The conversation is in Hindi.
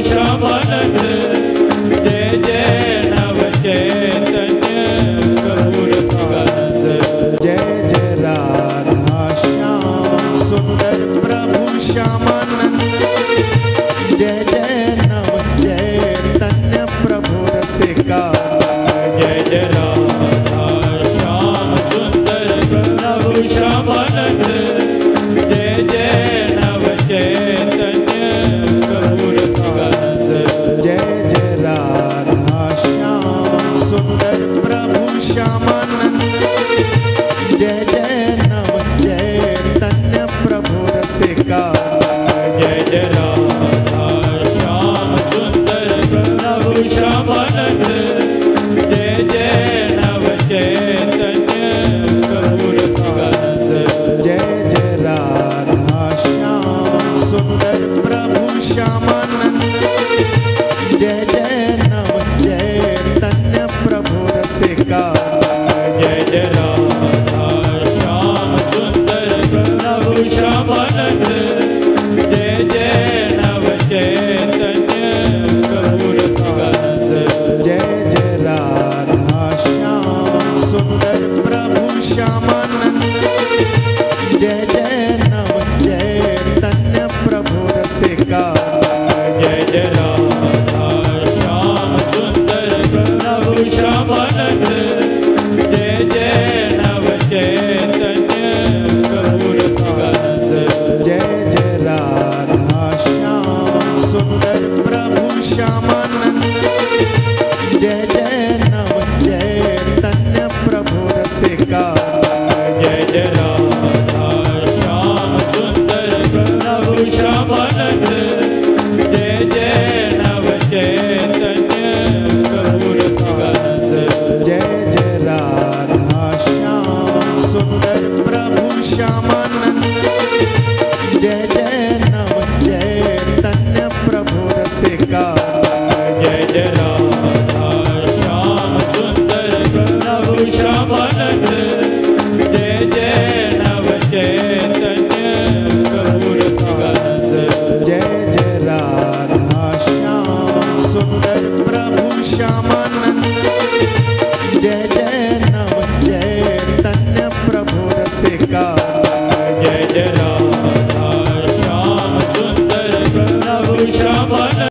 श्यामानंद जय जय नव चैतन्य प्रभु रसिकानंद जय जय राधा श्याम सुंदर प्रभु श्यामानंद जय जय नव चैतन्य प्रभु रसिकानंद जय जय राधा श्याम सुंदर प्रभु श्यामानंद जय जय नव चैतन्य प्रभु रसिकानंद जय जय राधा श्याम सुंदर प्रभु श्यामानंद जय जय नव चैतन्य प्रभु रसिकानंद जय जय राधा श्याम सुंदर प्रभु श्यामानंद जय जय नव चैतन्य प्रभु रसिकानंद जय जय राधा श्याम सुंदर प्रभु श्यामानंद जय जय नव चैतन्य प्रभु रसिकानंद जय जय राधा श्याम सुंदर प्रभु श्यामानंद जय जय नव चैतन्य प्रभु रसिकानंद जय जय राधा श्याम सुंदर प्रभु श्यामानंद जय जय नव चैतन्य प्रभु रसिकानंद जय जय राधा श्याम सुंदर प्रभु श्यामानंद जय जय नव चैतन्य प्रभु रसिकानंद जय जय राधा श्याम सुंदर प्रभु श्यामानंद जय जय नव चैतन्य प्रभु रसिकानंद जय जय राधा श्याम सुंदर प्रभु श्यामानंद जय जय नव चैतन्य प्रभु रसिकानंद जय जय राधा श्याम सुंदर प्रभु श्यामानंद जय जय नव चैतन्य प्रभु रसिकानंद जय जय राधा श्याम सुंदर प्रभु श्यामानंद जय जय नव चैतन्य प्रभु रसिकानंद जय जय राधा श्याम सुंदर प्रभु श्यामानंद जय जय नव चैतन्य प्रभु रसिकानंद जय जय राधा श्याम सुंदर प्रभु श्यामानंद